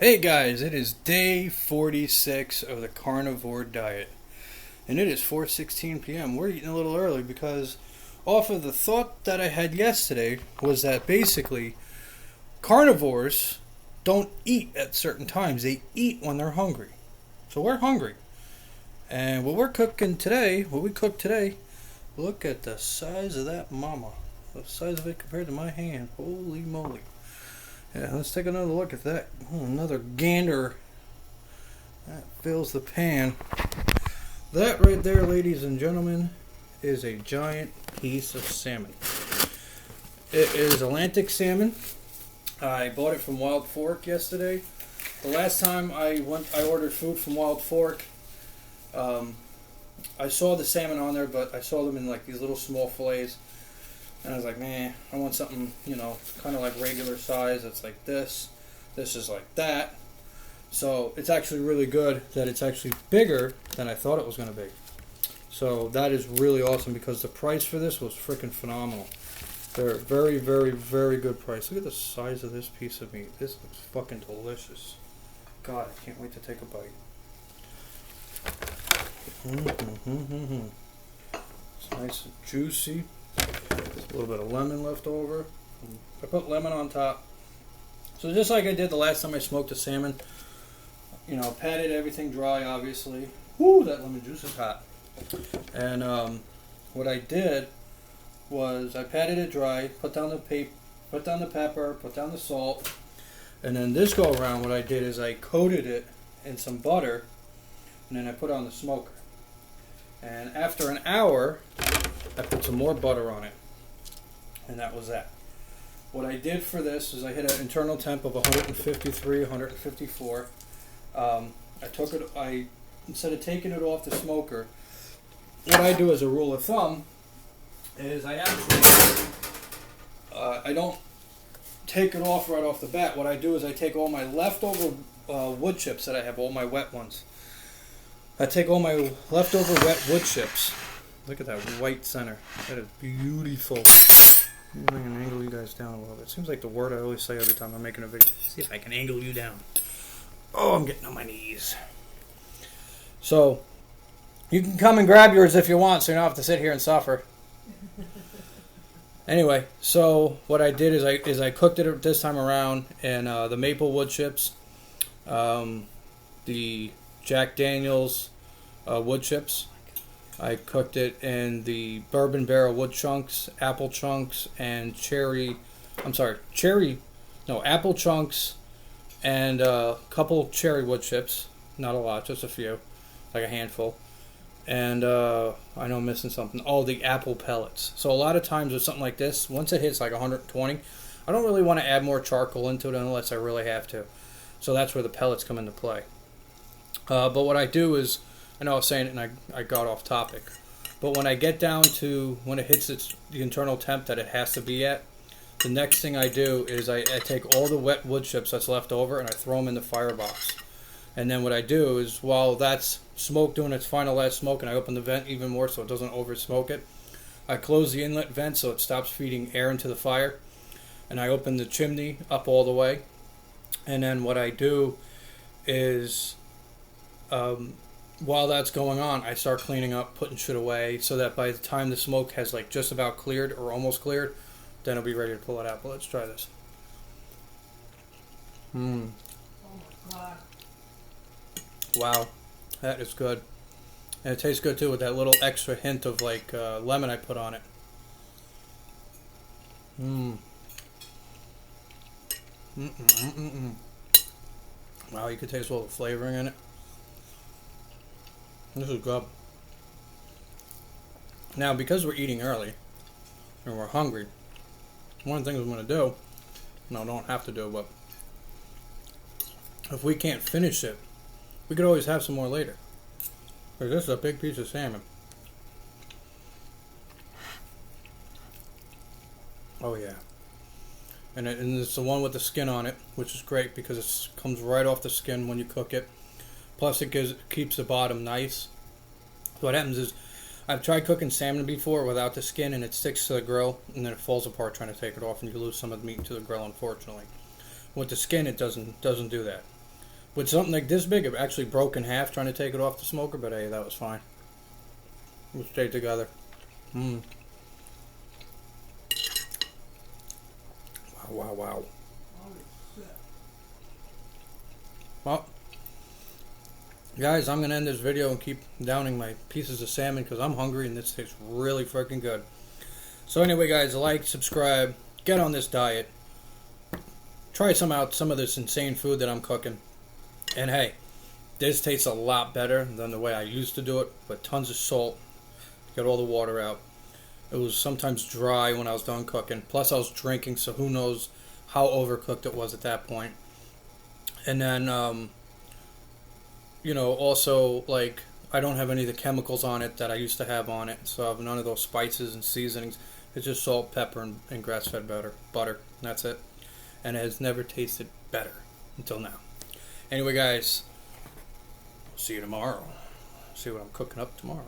Hey guys, it is day 46 of the Carnivore Diet, and it is 4:16 p.m. We're eating a little early because off of the thought that I had yesterday was that basically carnivores don't eat at certain times. They eat when they're hungry. So we're hungry. And what we cooked today, look at the size of that mama. The size of it compared to my hand. Holy moly. Yeah, let's take another look at that. Another gander. That fills the pan. That right there, ladies and gentlemen, is a giant piece of salmon. It is Atlantic salmon. I bought it from Wild Fork yesterday. The last time I ordered food from Wild Fork, I saw the salmon on there, but I saw them in like these little small fillets. And I was like, man, I want something, kind of like regular size. It's like this. This is like that. So it's actually really good that it's actually bigger than I thought it was going to be. So that is really awesome because the price for this was freaking phenomenal. They're very, very, very good price. Look at the size of this piece of meat. This looks fucking delicious. God, I can't wait to take a bite. It's nice and juicy. There's a little bit of lemon left over. I put lemon on top. So just like I did the last time I smoked the salmon, patted everything dry, obviously. Woo, that lemon juice is hot. And what I did was I patted it dry, put down the pepper, put down the salt, and then this go around what I did is I coated it in some butter, and then I put it on the smoker. And after an hour, I put some more butter on it, and that was that. What I did for this is I hit an internal temp of 153, 154. Instead of taking it off the smoker, what I do as a rule of thumb is I don't take it off right off the bat. What I do is I take all my leftover wood chips that I have, all my wet ones. I take all my leftover wet wood chips. Look at that white center. That is beautiful. I'm going to angle you guys down a little bit. Seems like the word I always say every time I'm making a video. See if I can angle you down. Oh, I'm getting on my knees. So, you can come and grab yours if you want, so you don't have to sit here and suffer. Anyway, so what I did is I cooked it this time around in the maple wood chips, the Jack Daniels wood chips. I cooked it in the bourbon barrel wood chunks, apple chunks, and apple chunks, and a couple cherry wood chips. Not a lot, just a few, like a handful. And I know I'm missing something. Oh, the apple pellets. So a lot of times with something like this, once it hits like 120, I don't really want to add more charcoal into it unless I really have to. So that's where the pellets come into play. But what I do is, I know I was saying it and I got off topic, but when I get down to when it hits the internal temp that it has to be at, the next thing I do is I take all the wet wood chips that's left over and I throw them in the firebox. And then what I do is while that's smoke doing its final last smoke and I open the vent even more so it doesn't over smoke it, I close the inlet vent so it stops feeding air into the fire, and I open the chimney up all the way. And then what I do is while that's going on, I start cleaning up, putting shit away, so that by the time the smoke has like just about cleared or almost cleared, then I'll be ready to pull it out. But let's try this. Oh my god. Wow, that is good. And it tastes good too with that little extra hint of like lemon I put on it. Wow, you can taste all the flavoring in it. This is good. Now, because we're eating early and we're hungry, one of the things I'm going to do, no, don't have to do, but if we can't finish it, we could always have some more later. Because this is a big piece of salmon. Oh yeah. And it's the one with the skin on it, which is great because it comes right off the skin when you cook it. Plus it keeps the bottom nice. So what happens is, I've tried cooking salmon before without the skin and it sticks to the grill and then it falls apart trying to take it off and you lose some of the meat to the grill, unfortunately. With the skin it doesn't do that. With something like this big, it actually broke in half trying to take it off the smoker, but hey, that was fine. It stayed together. Wow, wow, wow. Well, guys, I'm going to end this video and keep downing my pieces of salmon because I'm hungry and this tastes really freaking good. So anyway, guys, like, subscribe, get on this diet. Try some of this insane food that I'm cooking. And hey, this tastes a lot better than the way I used to do it, with tons of salt. Get all the water out. It was sometimes dry when I was done cooking. Plus I was drinking, so who knows how overcooked it was at that point. And then, also, like, I don't have any of the chemicals on it that I used to have on it. So I have none of those spices and seasonings. It's just salt, pepper, and grass-fed butter. That's it. And it has never tasted better until now. Anyway, guys, see you tomorrow. See what I'm cooking up tomorrow.